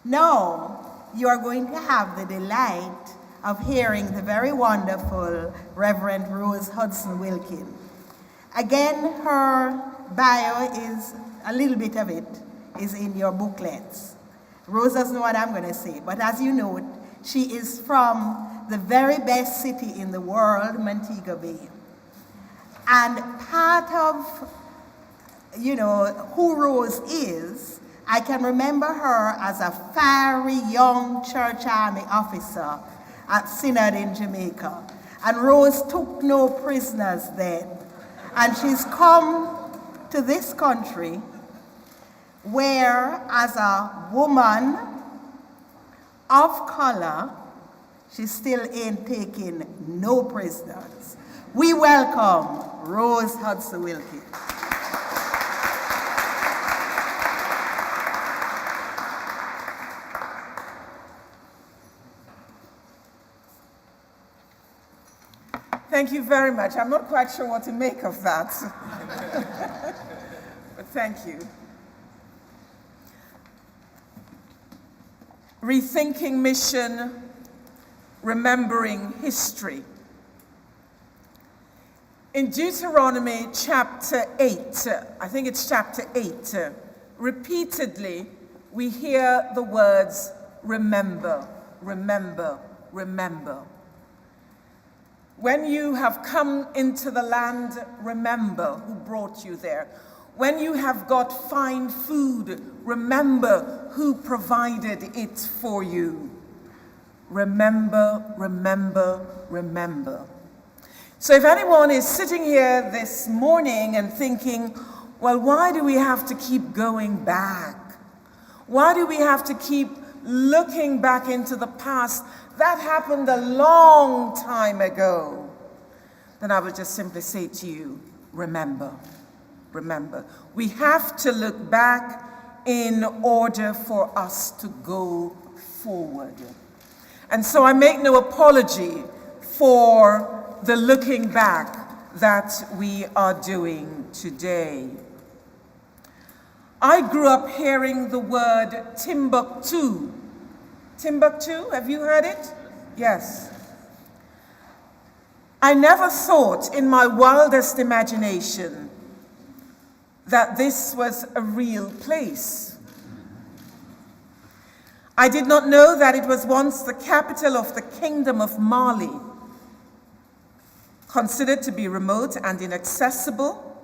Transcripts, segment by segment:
Now, you are going to have the delight of hearing the very wonderful Revd Rose Hudson Wilkin. Again, her bio is, a little bit of it is in your booklets. Rose doesn't know what I'm going to say, but as you know, she is from the very best city in the world, Montego Bay. And part of, who Rose is, I can remember her as a fiery young church army officer at Synod in Jamaica. And Rose took no prisoners then. And she's come to this country where, as a woman of color, she still ain't taking no prisoners. We welcome Rose Hudson Wilkin. Thank you very much. I'm not quite sure what to make of that. But thank you. Rethinking mission, remembering history. In Deuteronomy chapter 8, I think it's chapter 8, repeatedly we hear the words, remember, remember, remember. When you have come into the land, remember who brought you there. When you have got fine food, remember who provided it for you. Remember, remember, remember. So if anyone is sitting here this morning and thinking, well, why do we have to keep going back? Why do we have to keep looking back into the past? That happened a long time ago. Then I would just simply say to you, remember, remember. We have to look back in order for us to go forward. And so I make no apology for the looking back that we are doing today. I grew up hearing the word Timbuktu. Timbuktu, have you heard it? Yes. I never thought in my wildest imagination that this was a real place. I did not know that it was once the capital of the Kingdom of Mali. Considered to be remote and inaccessible,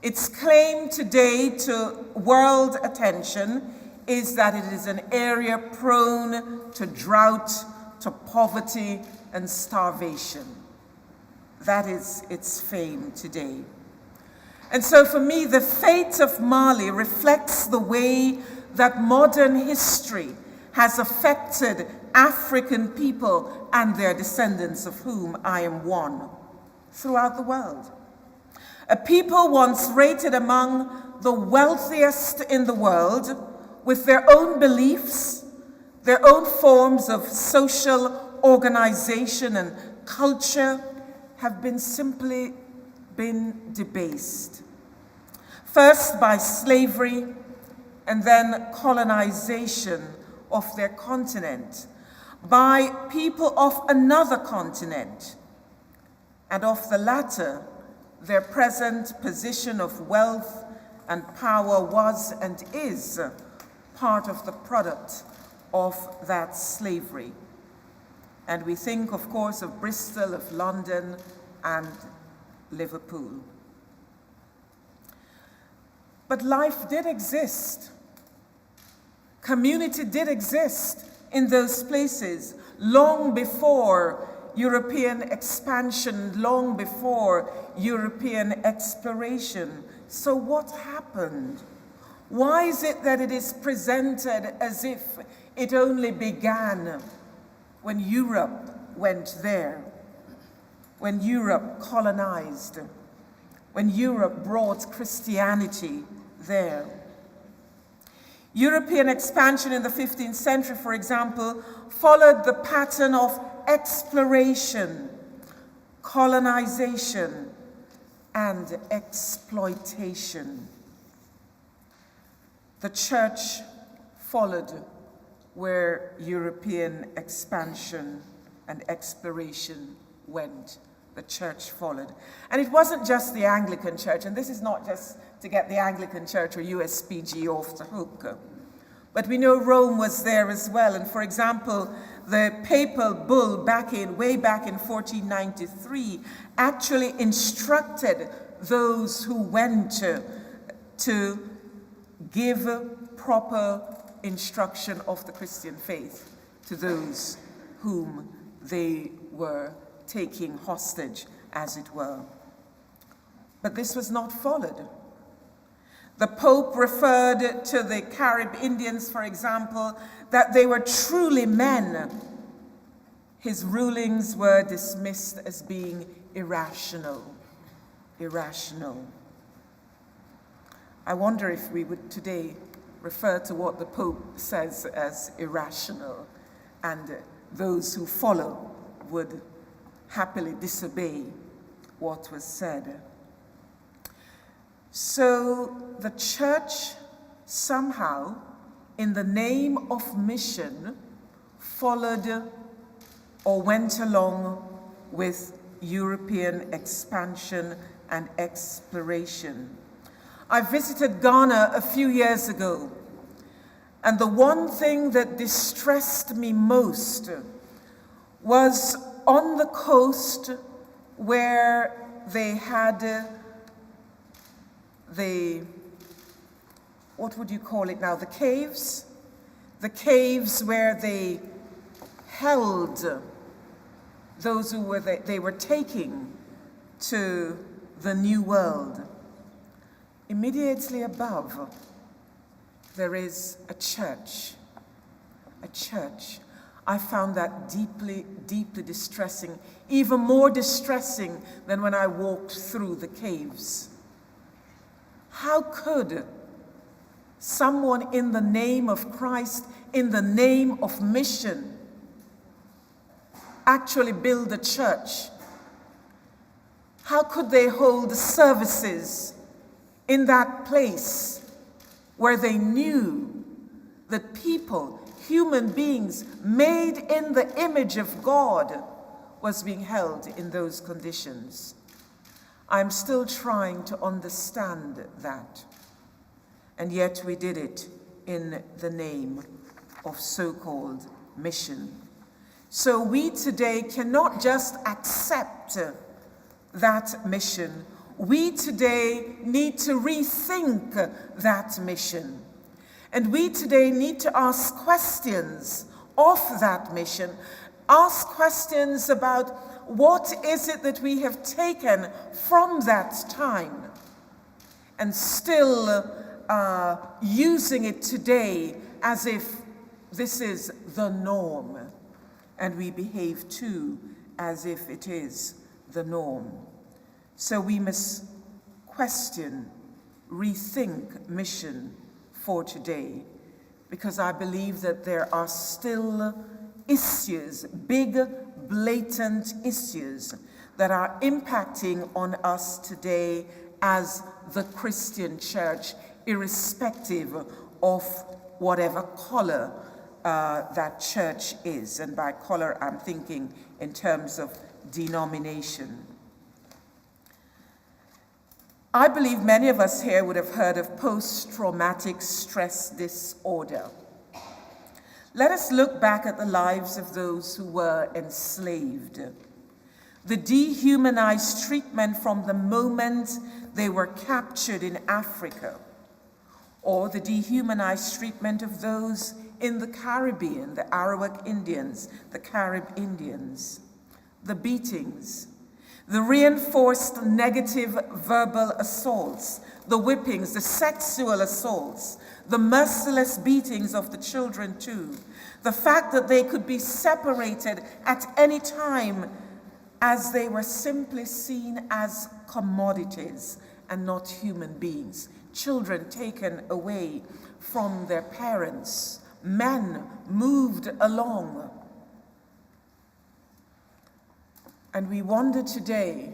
its claim today to world attention is that it is an area prone to drought, to poverty, and starvation. That is its fame today. And so for me, the fate of Mali reflects the way that modern history has affected African people and their descendants, of whom I am one, throughout the world. A people once rated among the wealthiest in the world, with their own beliefs, their own forms of social organization and culture, have simply been debased. First by slavery and then colonization of their continent, by people of another continent, and of the latter, their present position of wealth and power was and is part of the product of that slavery. And we think, of course, of Bristol, of London, and Liverpool. But life did exist. Community did exist in those places long before European expansion, long before European exploration. So what happened? Why is it that it is presented as if it only began when Europe went there, when Europe colonized, when Europe brought Christianity there? European expansion in the 15th century, for example, followed the pattern of exploration, colonization, and exploitation. The church followed where European expansion and exploration went. The church followed. And it wasn't just the Anglican Church, and this is not just to get the Anglican Church or Uspg off the hook. But we know Rome was there as well. And for example, the papal bull way back in 1493 actually instructed those who went to give proper instruction of the Christian faith to those whom they were taking hostage, as it were. But this was not followed. The Pope referred to the Carib Indians, for example, that they were truly men. His rulings were dismissed as being irrational. Irrational. I wonder if we would today refer to what the Pope says as irrational, and those who follow would happily disobey what was said. So the church somehow, in the name of mission, followed or went along with European expansion and exploration. I visited Ghana a few years ago, and the one thing that distressed me most was on the coast where they had what would you call it now, the caves? The caves where they held those who they were taking to the New World. Immediately above, there is a church. A church. I found that deeply, deeply distressing, even more distressing than when I walked through the caves. How could someone in the name of Christ, in the name of mission, actually build a church? How could they hold services in that place where they knew that people, human beings made in the image of God, was being held in those conditions? I'm still trying to understand that. And yet we did it in the name of so-called mission. So we today cannot just accept that mission. We today need to rethink that mission. And we today need to ask questions of that mission. Ask questions about what is it that we have taken from that time and still using it today as if this is the norm, and we behave too as if it is the norm. So we must question, rethink mission for today, because I believe that there are still issues, big, blatant issues that are impacting on us today as the Christian church, irrespective of whatever color that church is. And by color, I'm thinking in terms of denomination. I believe many of us here would have heard of post-traumatic stress disorder. Let us look back at the lives of those who were enslaved. The dehumanized treatment from the moment they were captured in Africa, or the dehumanized treatment of those in the Caribbean, the Arawak Indians, the Carib Indians, the beatings, the reinforced negative verbal assaults, the whippings, the sexual assaults, the merciless beatings of the children too, the fact that they could be separated at any time as they were simply seen as commodities and not human beings, children taken away from their parents, men moved along. And we wonder today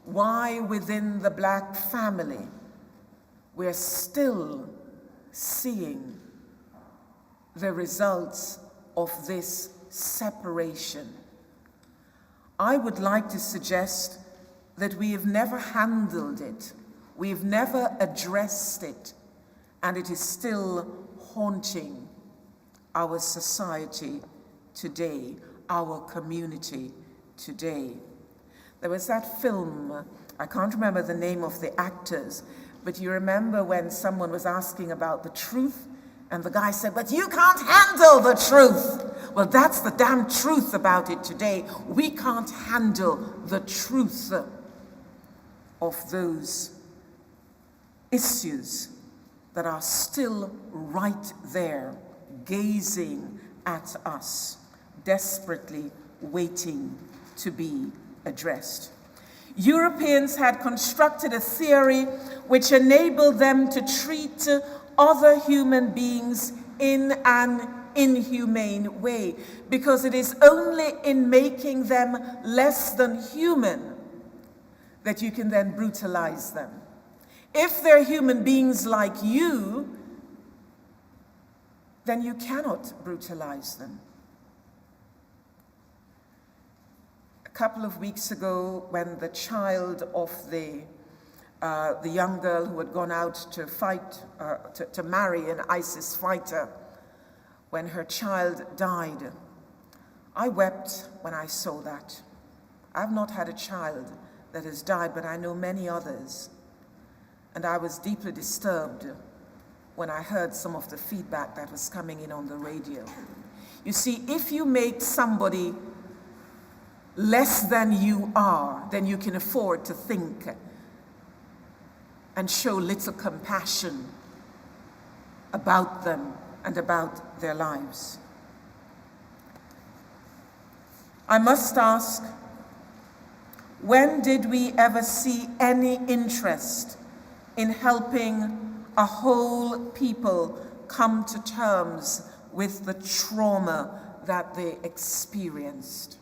why within the Black family we're still seeing the results of this separation. I would like to suggest that we have never handled it, we have never addressed it, and it is still haunting our society today, our community today. There was that film, I can't remember the name of the actors, but you remember when someone was asking about the truth, and the guy said, "But you can't handle the truth." Well, that's the damn truth about it today. We can't handle the truth of those issues that are still right there, gazing at us, desperately waiting to be addressed. Europeans had constructed a theory which enabled them to treat other human beings in an inhumane way, because it is only in making them less than human that you can then brutalize them. If they're human beings like you, then you cannot brutalize them. A couple of weeks ago, when the child of the young girl who had gone out to fight, to marry an ISIS fighter, when her child died, I wept when I saw that. I've not had a child that has died, but I know many others. And I was deeply disturbed when I heard some of the feedback that was coming in on the radio. You see, if you make somebody less than you are, then you can afford to think and show little compassion about them and about their lives. I must ask, when did we ever see any interest in helping a whole people come to terms with the trauma that they experienced?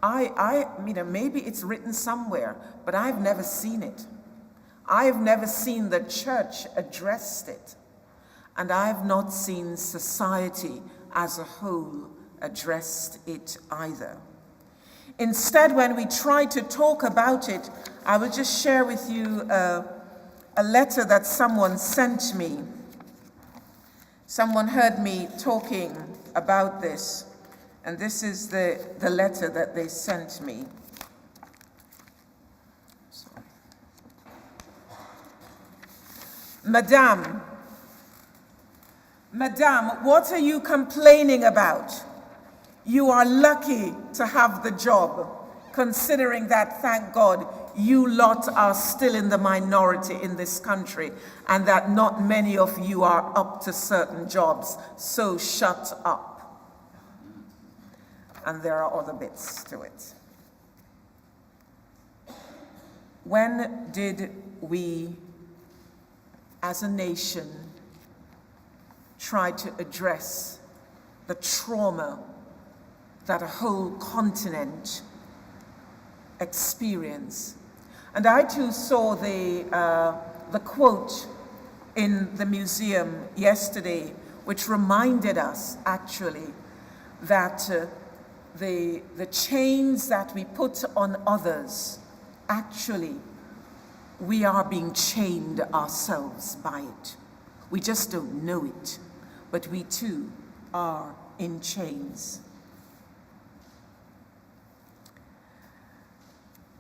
Maybe it's written somewhere, but I've never seen it. I've never seen the church addressed it, and I've not seen society as a whole addressed it either. Instead, when we try to talk about it, I will just share with you a letter that someone sent me. Someone heard me talking about this, and this is the letter that they sent me. Sorry. Madame, what are you complaining about? You are lucky to have the job, considering that, thank God, you lot are still in the minority in this country, and that not many of you are up to certain jobs, so shut up. And there are other bits to it. When did we, as a nation, try to address the trauma that a whole continent experienced? And I too saw the quote in the museum yesterday, which reminded us actually that the chains that we put on others, actually we are being chained ourselves by it. We just don't know it, but we too are in chains.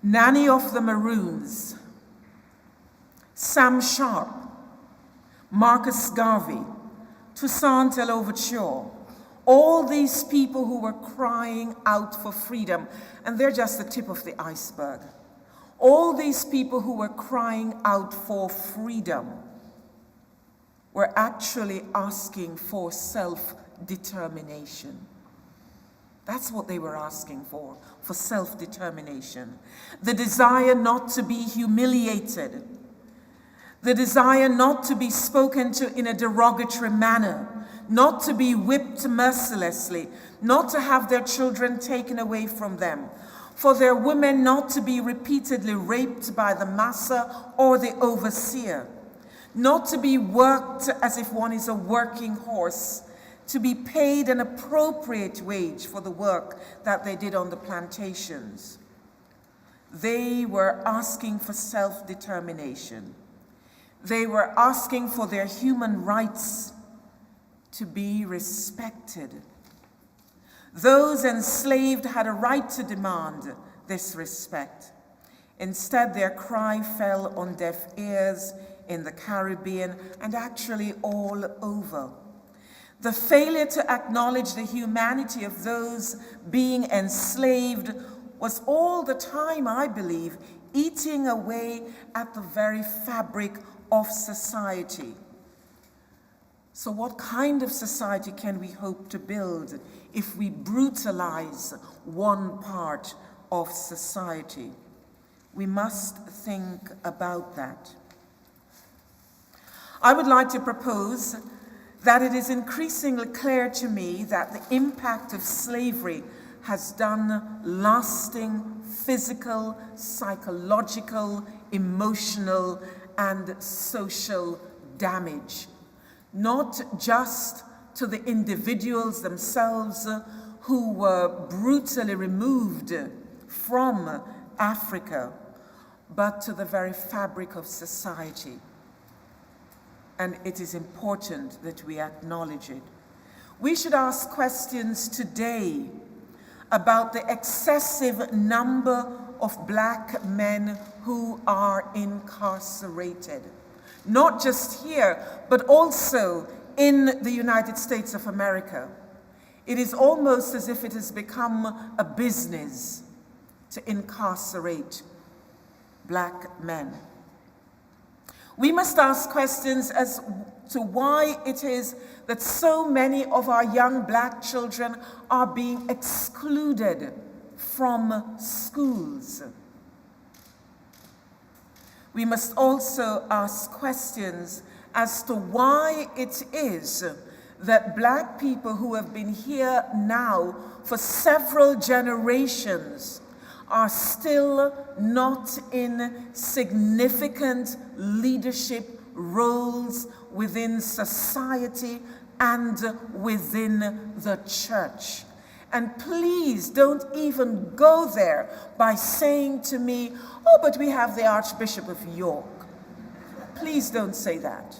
Nanny of the Maroons, Sam Sharp, Marcus Garvey, Toussaint Louverture, all these people who were crying out for freedom, and they're just the tip of the iceberg. All these people who were crying out for freedom were actually asking for self-determination. That's what they were asking for self-determination. The desire not to be humiliated. The desire not to be spoken to in a derogatory manner. Not to be whipped mercilessly. Not to have their children taken away from them. For their women not to be repeatedly raped by the massa or the overseer. Not to be worked as if one is a working horse, to be paid an appropriate wage for the work that they did on the plantations. They were asking for self-determination. They were asking for their human rights to be respected. Those enslaved had a right to demand this respect. Instead, their cry fell on deaf ears in the Caribbean and actually all over. The failure to acknowledge the humanity of those being enslaved was all the time, I believe, eating away at the very fabric of society. So what kind of society can we hope to build if we brutalize one part of society? We must think about that. I would like to propose that it is increasingly clear to me that the impact of slavery has done lasting physical, psychological, emotional, and social damage, not just to the individuals themselves who were brutally removed from Africa, but to the very fabric of society. And it is important that we acknowledge it. We should ask questions today about the excessive number of black men who are incarcerated, not just here, but also in the United States of America. It is almost as if it has become a business to incarcerate black men. We must ask questions as to why it is that so many of our young black children are being excluded from schools. We must also ask questions as to why it is that black people who have been here now for several generations are still not in significant leadership roles within society and within the church. And please don't even go there by saying to me, oh, but we have the Archbishop of York. Please don't say that.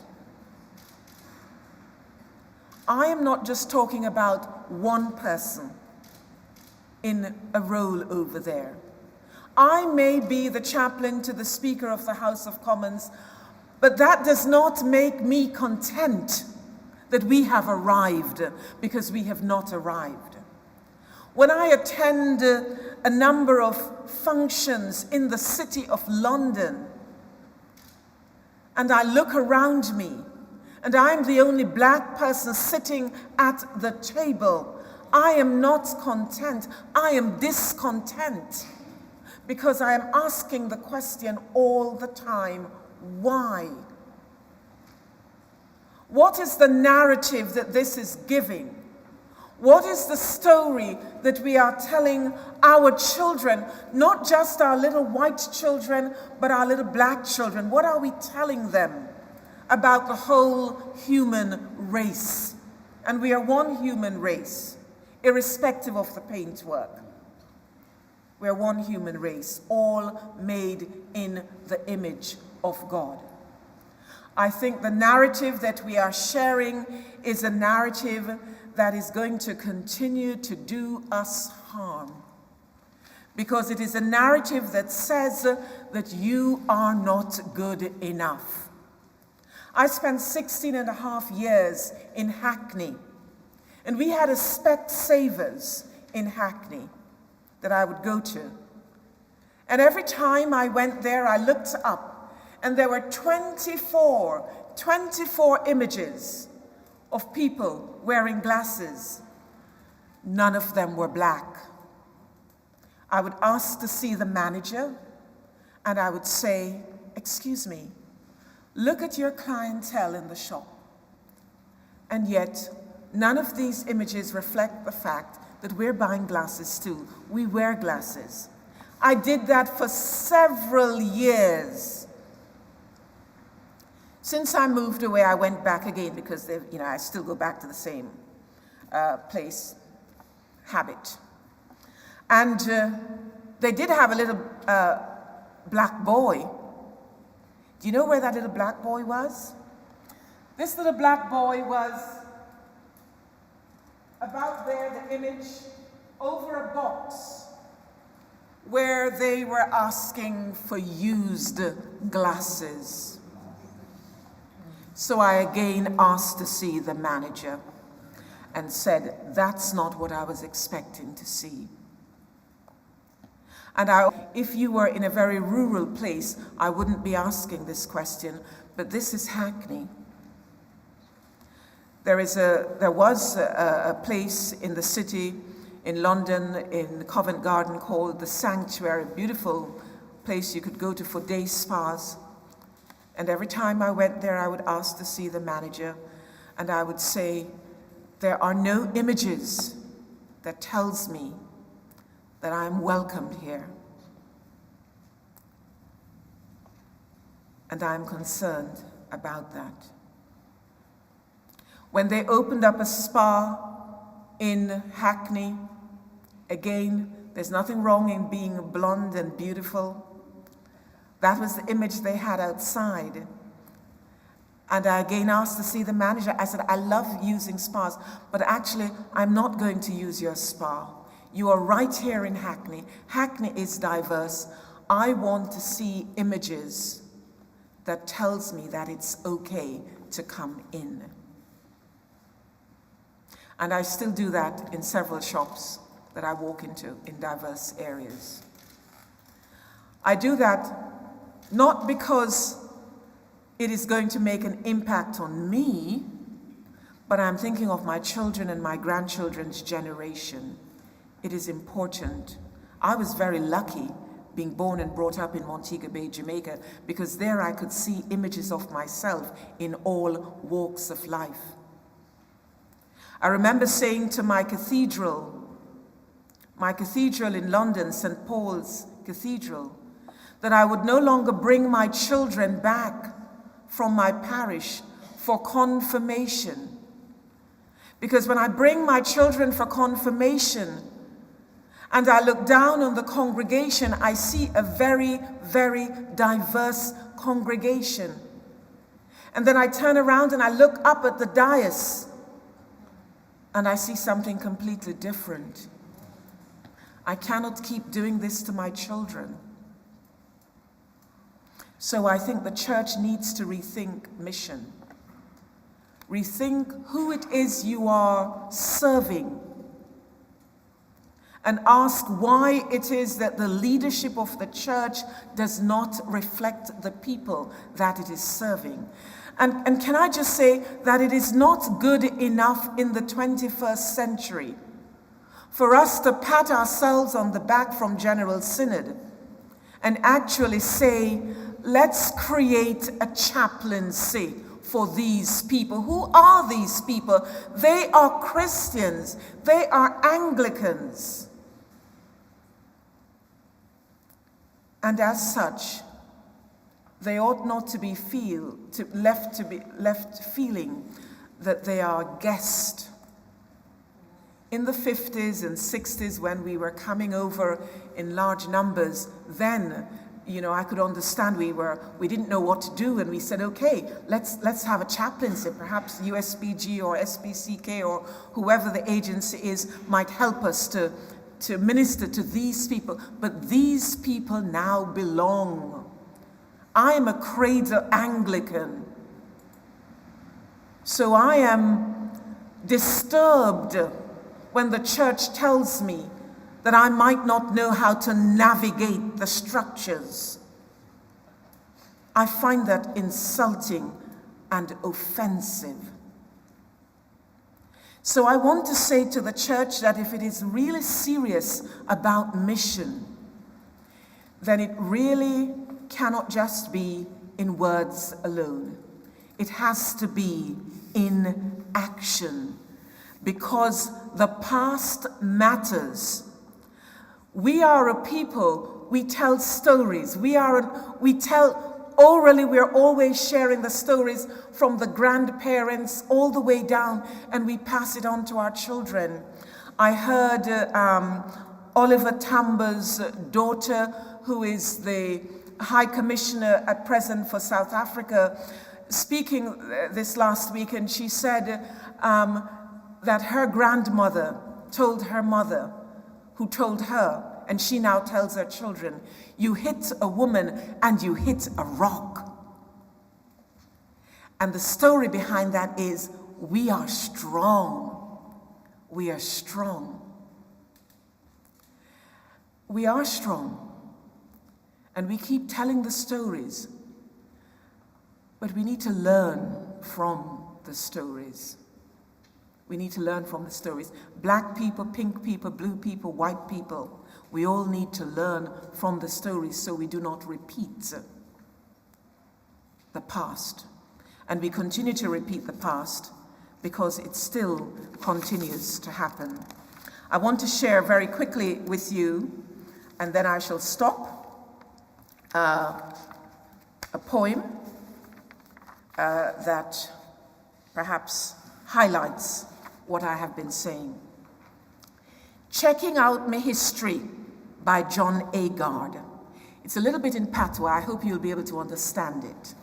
I am not just talking about one person in a role over there. I may be the chaplain to the Speaker of the House of Commons, but that does not make me content that we have arrived, because we have not arrived. When I attend a number of functions in the City of London, and I look around me, and I'm the only black person sitting at the table, I am not content. I am discontent, because I am asking the question all the time, why? What is the narrative that this is giving? What is the story that we are telling our children, not just our little white children, but our little black children? What are we telling them about the whole human race? And we are one human race, irrespective of the paintwork. We're one human race, all made in the image of God. I think the narrative that we are sharing is a narrative that is going to continue to do us harm, because it is a narrative that says that you are not good enough. I spent 16 and a half years in Hackney, and we had a Specsavers in Hackney that I would go to. And every time I went there, I looked up, and there were 24 images of people wearing glasses. None of them were black. I would ask to see the manager, and I would say, excuse me, look at your clientele in the shop. And yet, none of these images reflect the fact that we're buying glasses too. We wear glasses. I did that for several years. Since I moved away, I went back again because I still go back to the same. habit. And they did have a little black boy. Do you know where that little black boy was? This little black boy was about there, the image, over a box where they were asking for used glasses. So I again asked to see the manager and said, that's not what I was expecting to see. And if you were in a very rural place, I wouldn't be asking this question, but this is Hackney. There was a place in the city, in London, in Covent Garden, called the Sanctuary, a beautiful place you could go to for day spas. And every time I went there, I would ask to see the manager, and I would say, there are no images that tells me that I am welcomed here. And I'm concerned about that. When they opened up a spa in Hackney, again, there's nothing wrong in being blonde and beautiful. That was the image they had outside. And I again asked to see the manager. I said, I love using spas, but actually, I'm not going to use your spa. You are right here in Hackney. Hackney is diverse. I want to see images that tells me that it's okay to come in. And I still do that in several shops that I walk into in diverse areas. I do that not because it is going to make an impact on me, but I'm thinking of my children and my grandchildren's generation. It is important. I was very lucky being born and brought up in Montego Bay, Jamaica, because there I could see images of myself in all walks of life. I remember saying to my cathedral in London, St. Paul's Cathedral, that I would no longer bring my children back from my parish for confirmation. Because when I bring my children for confirmation and I look down on the congregation, I see a very, very diverse congregation. And then I turn around and I look up at the dais and I see something completely different. I cannot keep doing this to my children. So I think the church needs to rethink mission. Rethink who it is you are serving. And ask why it is that the leadership of the church does not reflect the people that it is serving. And can I just say that it is not good enough in the 21st century for us to pat ourselves on the back from General Synod and actually say, let's create a chaplaincy for these people. Who are these people? They are Christians. They are Anglicans. And as such, they ought not to be left feeling that they are guests. In the 50s and 60s, when we were coming over in large numbers, then, I could understand we didn't know what to do, and we said, okay, let's have a chaplaincy. Perhaps Uspg or SPCK or whoever the agency is might help us to minister to these people. But these people now belong. I am a cradle Anglican. So I am disturbed when the church tells me that I might not know how to navigate the structures. I find that insulting and offensive. So I want to say to the church that if it is really serious about mission, then it really cannot just be in words alone. It has to be in action, because the past matters. We are a people, we tell stories. We tell Orally, we're always sharing the stories from the grandparents all the way down, and we pass it on to our children. I heard Oliver Tambo's daughter, who is the High Commissioner at present for South Africa, speaking this last week, and she said that her grandmother told her mother, who told her, and she now tells her children, you hit a woman and you hit a rock. And the story behind that is, we are strong. We are strong. We are strong. And we keep telling the stories, but we need to learn from the stories. We need to learn from the stories. Black people, pink people, blue people, white people, we all need to learn from the stories so we do not repeat the past. And we continue to repeat the past because it still continues to happen. I want to share very quickly with you, and then I shall stop, a poem that perhaps highlights what I have been saying. Checking Out My History by John Agard. It's a little bit in patois. I hope you'll be able to understand it.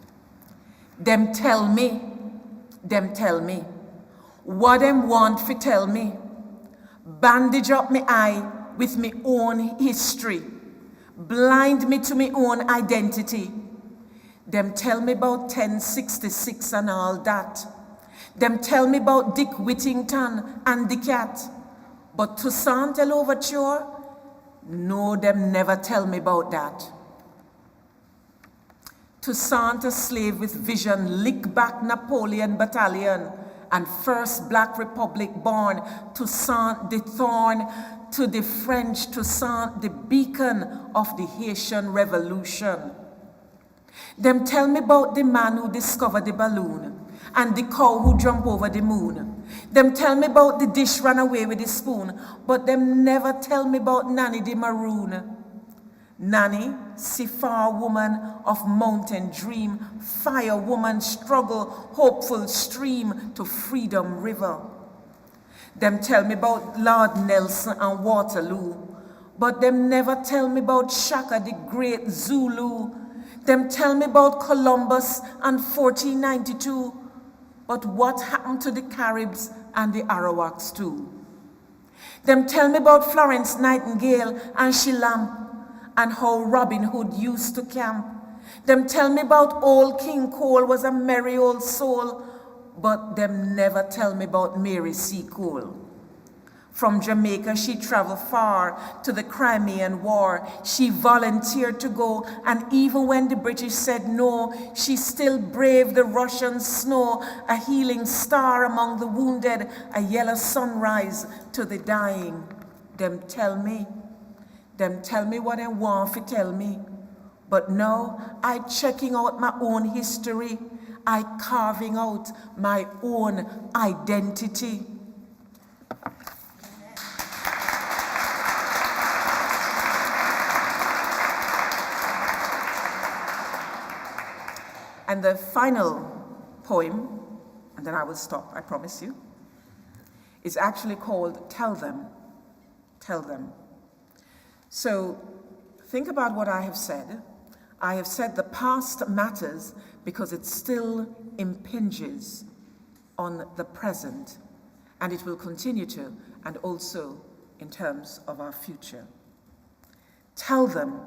Them tell me, what them want fi tell me. Bandage up me eye with me own history. Blind me to me own identity. Them tell me about 1066 and all that. Them tell me about Dick Whittington and the cat. But Toussaint Louverture, no, them never tell me about that. Toussaint, a slave with vision, lick back Napoleon battalion, and first Black Republic born. Toussaint the thorn to the French, Toussaint the beacon of the Haitian Revolution. Them tell me about the man who discovered the balloon and the cow who jumped over the moon. Them tell me about the dish ran away with the spoon, but them never tell me about Nanny the Maroon. Nanny, Sifar woman of mountain dream, fire woman struggle, hopeful stream to freedom river. Them tell me about Lord Nelson and Waterloo, but them never tell me about Shaka the great Zulu. Them tell me about Columbus and 1492, but what happened to the Caribs and the Arawaks too? Them tell me about Florence Nightingale and Shilamp and how Robin Hood used to camp. Them tell me about old King Cole was a merry old soul, but them never tell me about Mary C. Cole. From Jamaica, she traveled far to the Crimean War. She volunteered to go, and even when the British said no, she still braved the Russian snow, a healing star among the wounded, a yellow sunrise to the dying. Them tell me what they want to tell me. But now, I checking out my own history. I carving out my own identity. And the final poem, and then I will stop, I promise you, is actually called Tell Them, Tell Them. So think about what I have said. I have said the past matters because it still impinges on the present, and it will continue to, and also in terms of our future. Tell them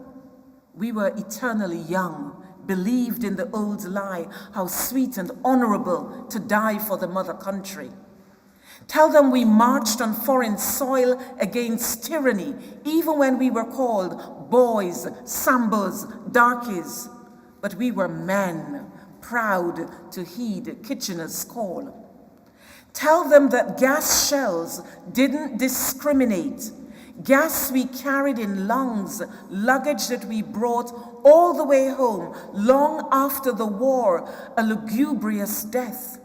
we were eternally young, believed in the old lie, how sweet and honorable to die for the mother country. Tell them we marched on foreign soil against tyranny, even when we were called boys, sambos, darkies. But we were men, proud to heed Kitchener's call. Tell them that gas shells didn't discriminate. Gas we carried in lungs, luggage that we brought all the way home, long after the war, a lugubrious death.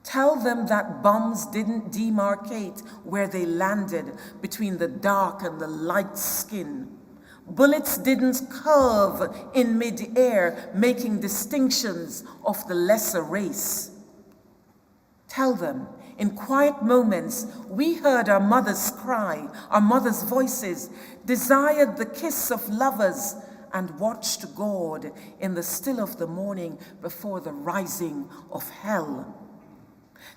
Tell them that bombs didn't demarcate where they landed between the dark and the light skin. Bullets didn't curve in mid-air, making distinctions of the lesser race. Tell them, in quiet moments, we heard our mothers cry, our mothers' voices, desired the kiss of lovers, and watched God in the still of the morning before the rising of hell.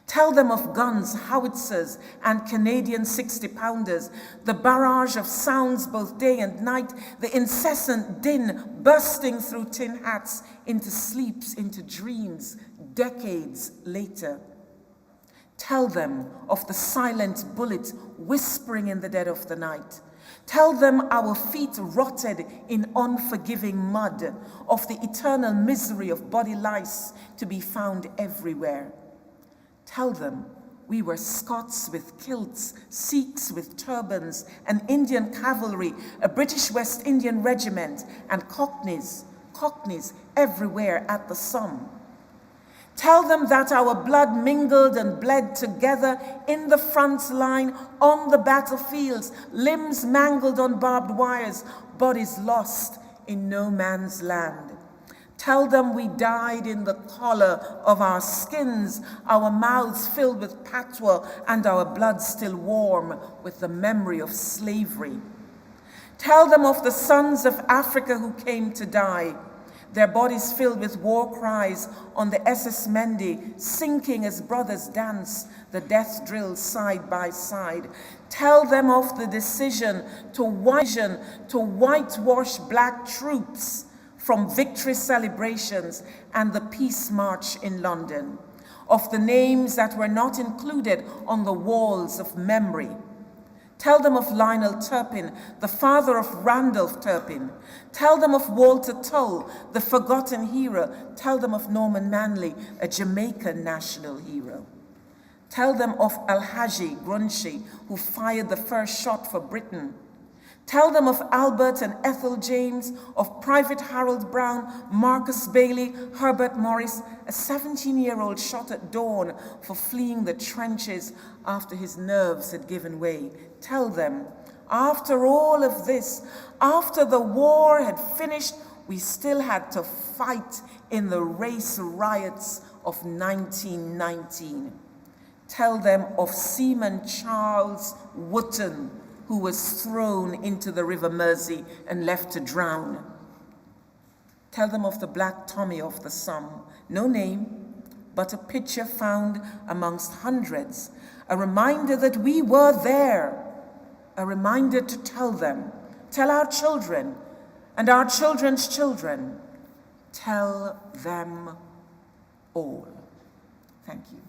Tell them of guns, howitzers, and Canadian 60-pounders, the barrage of sounds both day and night, the incessant din bursting through tin hats into sleeps, into dreams, decades later. Tell them of the silent bullet whispering in the dead of the night. Tell them our feet rotted in unforgiving mud, of the eternal misery of body lice to be found everywhere. Tell them we were Scots with kilts, Sikhs with turbans, an Indian cavalry, a British West Indian regiment, and Cockneys everywhere at the Somme. Tell them that our blood mingled and bled together in the front line, on the battlefields, limbs mangled on barbed wires, bodies lost in no man's land. Tell them we died in the collar of our skins, our mouths filled with patois, and our blood still warm with the memory of slavery. Tell them of the sons of Africa who came to die, their bodies filled with war cries on the SS Mendi, sinking as brothers dance the death drill side by side. Tell them of the decision to whitewash black troops from victory celebrations and the Peace March in London, of the names that were not included on the walls of memory. Tell them of Lionel Turpin, the father of Randolph Turpin. Tell them of Walter Tull, the forgotten hero. Tell them of Norman Manley, a Jamaican national hero. Tell them of Alhaji Grunshi, who fired the first shot for Britain. Tell them of Albert and Ethel James, of Private Harold Brown, Marcus Bailey, Herbert Morris, a 17-year-old shot at dawn for fleeing the trenches after his nerves had given way. Tell them, after all of this, after the war had finished, we still had to fight in the race riots of 1919. Tell them of Seaman Charles Wootton, who was thrown into the River Mersey and left to drown. Tell them of the Black Tommy of the Somme, no name, but a picture found amongst hundreds, a reminder that we were there, a reminder to tell them, tell our children and our children's children, tell them all. Thank you.